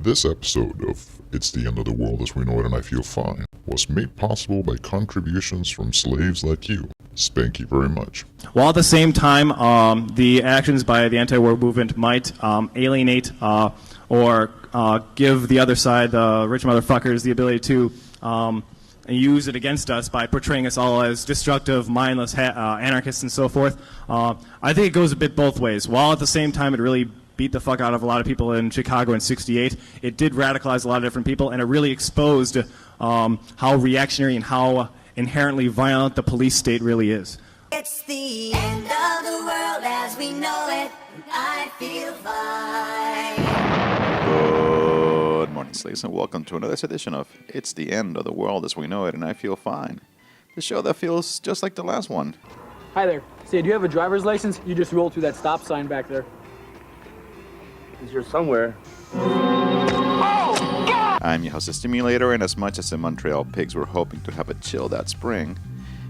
This episode of It's the End of the World as We Know It and I Feel Fine was made possible by contributions from slaves like you. Thank you very much. While at the same time, the actions by the anti-war movement might alienate or give the other side, the rich motherfuckers, the ability to use it against us by portraying us all as destructive, mindless anarchists and so forth. I think it goes a bit both ways. While at the same time it really beat the fuck out of a lot of people in Chicago in '68, it did radicalize a lot of different people, and it really exposed how reactionary and how inherently violent the police state really is. It's the end of the world as we know it, and I feel fine. Good morning, slaves, and welcome to another edition of It's the End of the World as We Know It, and I Feel Fine. The show that feels just like the last one. Hi there. Say, do you have a driver's license? You just rolled through that stop sign back there. He's here somewhere. I'm your host, Stimulator, and as much as the Montreal Pigs were hoping to have a chill that spring,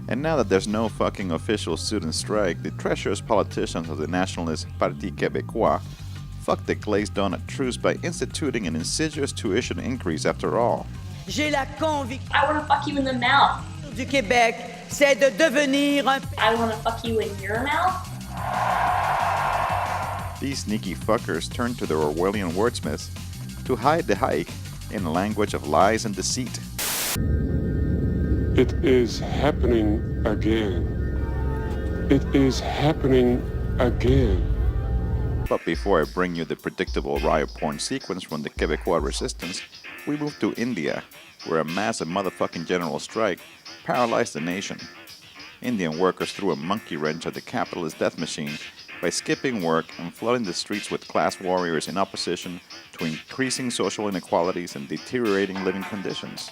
and now that there's no fucking official student strike, the treacherous politicians of the nationalist Parti Québécois fucked the glazed donut truce by instituting an insidious tuition increase after all. J'ai la conviction I want to fuck you in the mouth. du Québec, c'est de devenir un... I want to fuck you in your mouth. These sneaky fuckers turned to their Orwellian wordsmiths to hide the hike in a language of lies and deceit. It is happening again. It is happening again. But before I bring you the predictable riot porn sequence from the Quebecois resistance, we move to India, where a massive motherfucking general strike paralyzed the nation. Indian workers threw a monkey wrench at the capitalist death machine by skipping work and flooding the streets with class warriors in opposition to increasing social inequalities and deteriorating living conditions.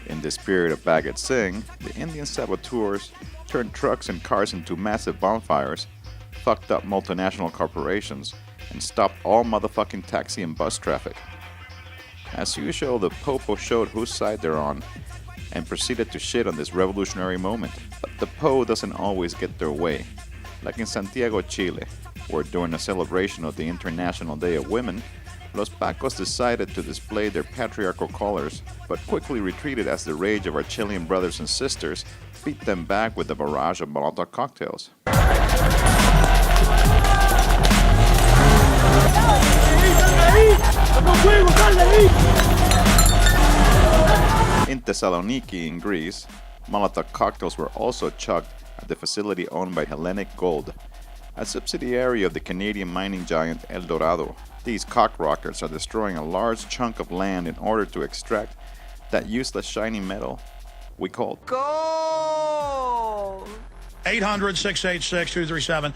In this period of Bhagat Singh, the Indian saboteurs turned trucks and cars into massive bonfires, fucked up multinational corporations, and stopped all motherfucking taxi and bus traffic. As usual, the Popo showed whose side they're on and proceeded to shit on this revolutionary moment. But the Po doesn't always get their way. Like in Santiago, Chile, where during a celebration of the International Day of Women, Los Pacos decided to display their patriarchal colors, but quickly retreated as the rage of our Chilean brothers and sisters beat them back with a barrage of Molotov cocktails. In Thessaloniki, in Greece, Molotov cocktails were also chucked at the facility owned by Hellenic Gold, a subsidiary of the Canadian mining giant El Dorado. These cock rockets are destroying a large chunk of land in order to extract that useless shiny metal we call Gold! 800-686-237.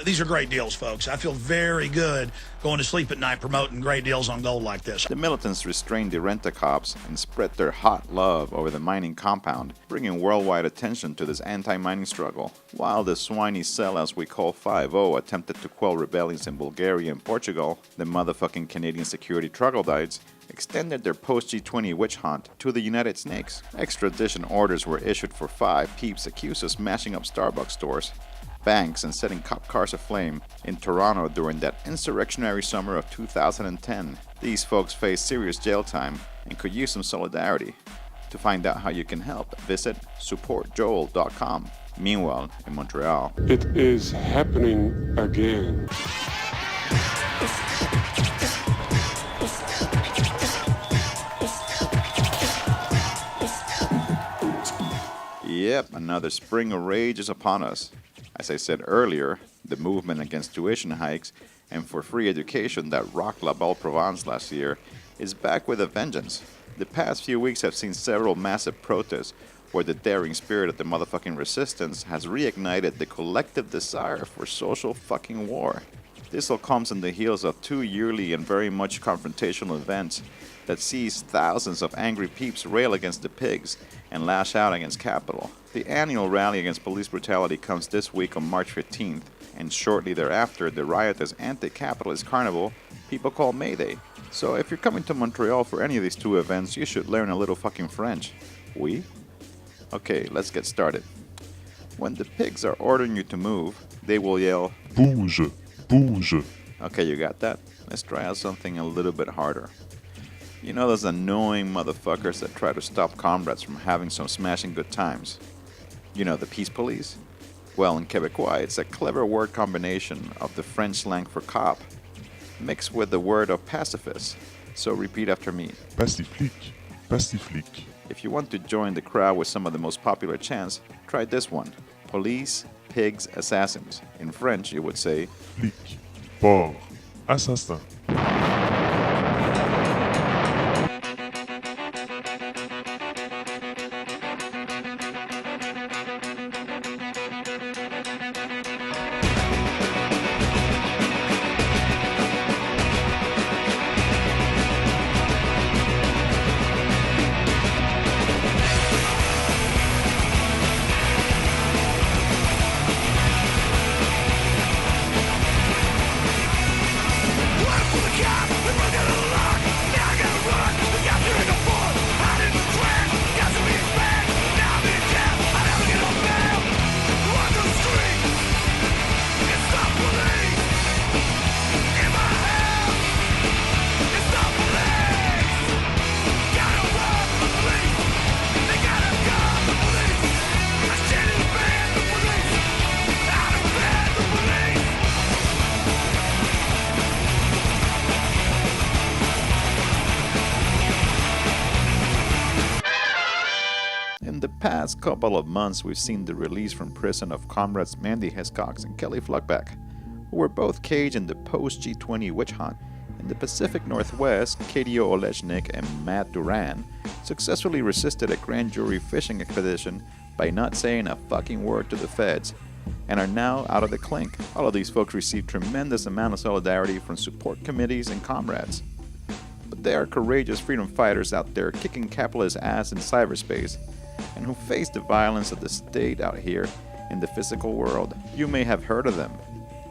These are great deals, folks. I feel very good going to sleep at night promoting great deals on gold like this. The militants restrained the rent-a-cops and spread their hot love over the mining compound, bringing worldwide attention to this anti-mining struggle. While the swiny cell, as we call 5-0, attempted to quell rebellions in Bulgaria and Portugal, the motherfucking Canadian security troglodytes extended their post-G20 witch hunt to the United Snakes. Extradition orders were issued for 5 peeps accused of smashing up Starbucks stores, banks, and setting cop cars aflame in Toronto during that insurrectionary summer of 2010. These folks face serious jail time and could use some solidarity. To find out how you can help, visit supportjoel.com. Meanwhile, in Montreal, It is happening again. yep, another spring of rage is upon us. As I said earlier, the movement against tuition hikes and for free education that rocked La Belle Provence last year is back with a vengeance. The past few weeks have seen several massive protests where the daring spirit of the motherfucking resistance has reignited the collective desire for social fucking war. This all comes on the heels of 2 yearly and very much confrontational events that sees thousands of angry peeps rail against the pigs and lash out against Capitol. The annual rally against police brutality comes this week on March 15th, and shortly thereafter the riotous anti-capitalist carnival people call May Day. So if you're coming to Montreal for any of these 2 events, you should learn a little fucking French. Oui? Okay, let's get started. When the pigs are ordering you to move, they will yell, Bouge, bouge. okay, you got that? Let's try out something a little bit harder. You know those annoying motherfuckers that try to stop comrades from having some smashing good times? You know, the peace police? Well, in Quebecois, it's a clever word combination of the French slang for cop, mixed with the word of pacifist. So repeat after me. Pastiflique, pastiflique. If you want to join the crowd with some of the most popular chants, try this one. Police, pigs, assassins. In French, you would say, Flic, porc, assassin. In the past couple of months, we've seen the release from prison of comrades Mandy Hiscox and Kelly Fluckback, who were both caged in the post-G20 witch hunt. In the Pacific Northwest, Kadio Olechnik and Matt Duran successfully resisted a grand jury fishing expedition by not saying a fucking word to the feds, and are now out of the clink. All of these folks received tremendous amount of solidarity from support committees and comrades. But there are courageous freedom fighters out there kicking capitalist ass in cyberspace, and who face the violence of the state out here in the physical world. You may have heard of them.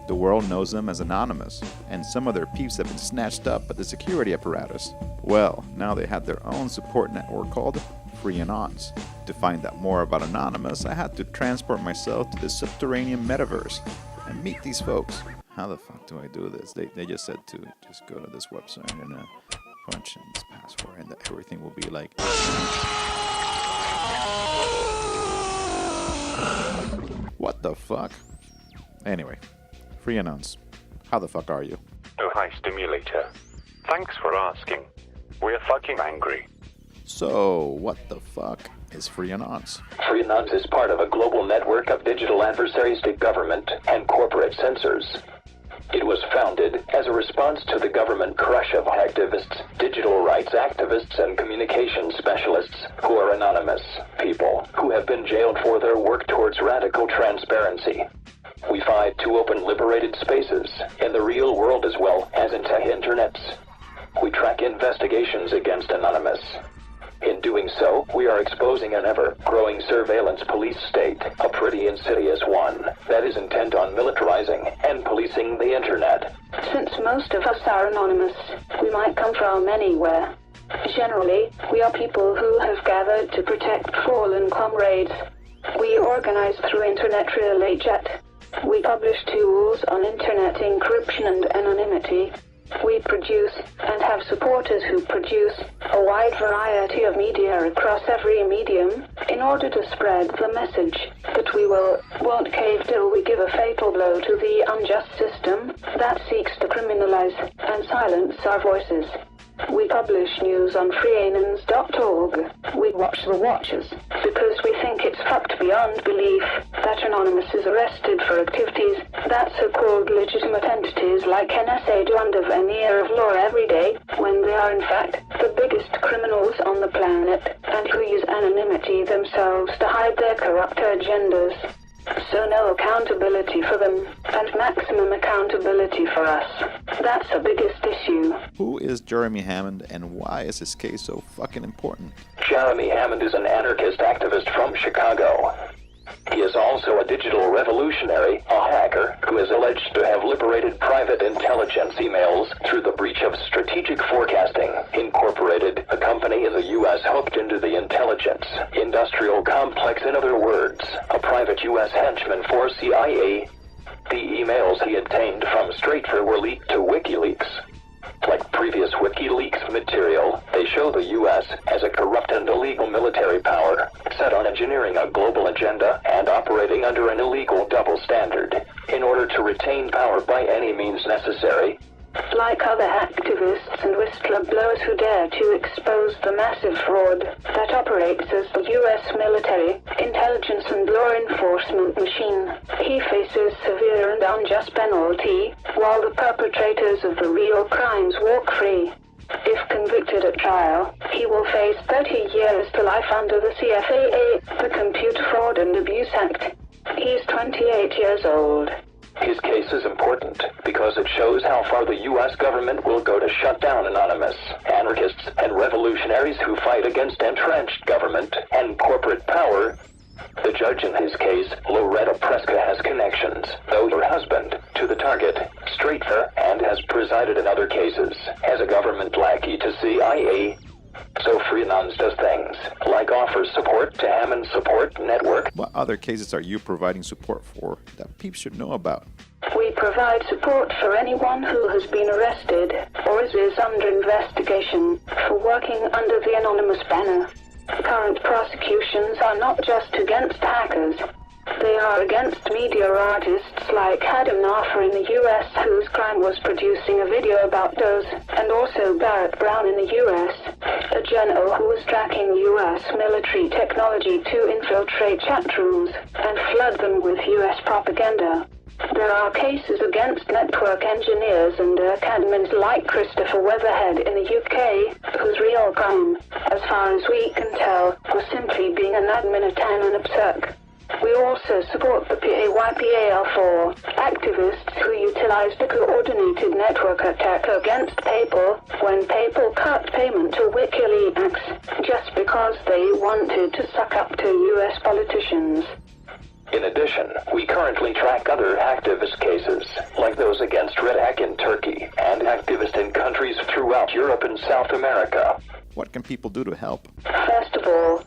The world knows them as Anonymous, and some of their peeps have been snatched up by the security apparatus. Well, now they have their own support network called Free Anons. To find out more about Anonymous, I had to transport myself to the subterranean metaverse and meet these folks. How the fuck do I do this? They just said to just go to this website and punch in this password, and everything will be like... What the fuck? Anyway, Free Anons, how the fuck are you? Oh, hi, Stimulator. Thanks for asking. We're fucking angry. So, what the fuck is Free Anons? Free Anons is part of a global network of digital adversaries to government and corporate censors. It was founded as a response to the government crush of activists, digital rights activists, and communications specialists who are anonymous people who have been jailed for their work towards radical transparency. We fight to open liberated spaces in the real world as well as in tech internets. We track investigations against Anonymous. In doing so, we are exposing an ever-growing surveillance police state, a pretty insidious one, that is intent on militarizing and policing the internet. Since most of us are anonymous, we might come from anywhere. Generally, we are people who have gathered to protect fallen comrades. We organize through Internet Relay Chat. We publish tools on Internet encryption and anonymity. We produce and have supporters who produce a wide variety of media across every medium in order to spread the message that we won't cave till we give a fatal blow to the unjust system that seeks to criminalize and silence our voices. We publish news on freeanons.org. We watch the watchers because we think it's fucked beyond belief that Anonymous is arrested for activities that so-called legitimate entities like NSA do under veneer of law every day, when they are in fact the biggest criminals on the planet and who use anonymity themselves to hide their corrupt agendas. So no accountability for them, and maximum accountability for us. That's the biggest issue. Who is Jeremy Hammond, and why is his case so fucking important? Jeremy Hammond is an anarchist activist from Chicago. He is also a digital revolutionary, a hacker, who is alleged to have liberated private intelligence emails through the breach of Strategic Forecasting, Incorporated, a company in the U.S. hooked into the intelligence industrial complex. In other words, a private U.S. henchman for CIA. The emails he obtained from Strafer were leaked to WikiLeaks. Like previous WikiLeaks material, they show the U.S. as a corrupt and illegal military power, set on engineering a global agenda and operating under an illegal double standard, in order to retain power by any means necessary. Like other activists and whistleblowers who dare to expose the massive fraud that operates as the U.S. military, intelligence and law enforcement machine, he faces severe and unjust penalty, while the perpetrators of the real crimes walk free. If convicted at trial, he will face 30 years to life under the CFAA, the Computer Fraud and Abuse Act. He's 28 years old. His case is important because it shows how far the U.S. government will go to shut down anonymous anarchists and revolutionaries who fight against entrenched government and corporate power. The judge in his case, Loretta Preska, has connections, though her husband, to the target, Strafer, and has presided in other cases as a government lackey to CIA. So Freelance does things, like offers support to Hammond Support Network. What other cases are you providing support for that peeps should know about? We provide support for anyone who has been arrested or is under investigation for working under the anonymous banner. Current prosecutions are not just against hackers. They are against media artists like Adam Naffer in the U.S., whose crime was producing a video about those, and also Barrett Brown in the U.S., a journal who was tracking U.S. military technology to infiltrate chat rooms and flood them with U.S. propaganda. There are cases against network engineers and admins like Christopher Weatherhead in the UK, whose real crime, as far as we can tell, was simply being an admin at Tannen Absurk. We also support the PAYPAL4 activists who utilized a coordinated network attack against PayPal when PayPal cut payment to WikiLeaks just because they wanted to suck up to U.S. politicians. In addition, we currently track other activist cases, like those against Red Hack in Turkey and activists in countries throughout Europe and South America. What can people do to help? First of all,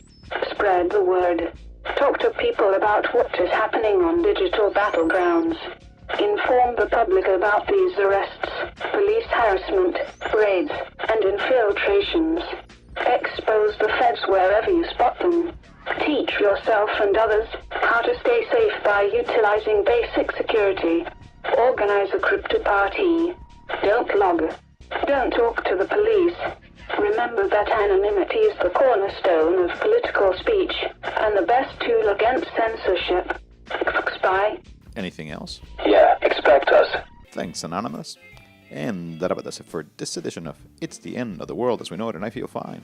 spread the word. Talk to people about what is happening on digital battlegrounds. Inform the public about these arrests, police harassment, raids, and infiltrations. Expose the feds wherever you spot them. Teach yourself and others how to stay safe by utilizing basic security. Organize a crypto party. Don't log. Don't talk to the police. Remember that anonymity is the cornerstone of political speech and the best tool against censorship. Spy. Anything else? Yeah, expect us. Thanks, Anonymous. And that about does it for this edition of It's the End of the World as We Know It and I Feel Fine.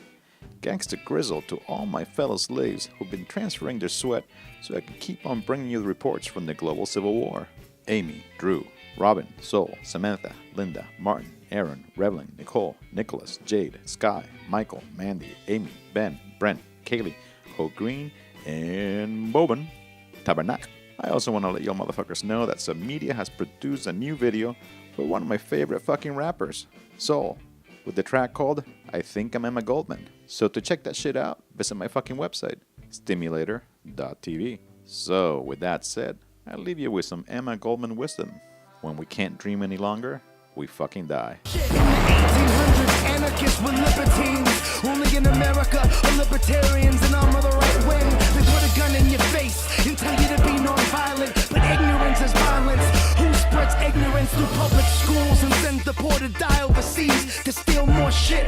Gangsta grizzle to all my fellow slaves who've been transferring their sweat so I can keep on bringing you the reports from the global civil war. Amy, Drew, Robin, Sol, Samantha, Linda, Martin, Aaron, Revlin, Nicole, Nicholas, Jade, Sky, Michael, Mandy, Amy, Ben, Brent, Kaylee, Ho Green, and Boban Tabernac. I also want to let y'all motherfuckers know that some media has produced a new video for one of my favorite fucking rappers, Sol, with the track called I Think I'm Emma Goldman. So to check that shit out, visit my fucking website, stimulator.tv. So with that said, I'll leave you with some Emma Goldman wisdom. When we can't dream any longer, we fucking die. In the 1800s, anarchists were libertines. Only in America are libertarians, and I'm of the right wing. They put a gun in your face and tell you to be non-violent, but ignorance is violence. Who spreads ignorance through public schools and sends the poor to die overseas to steal more shit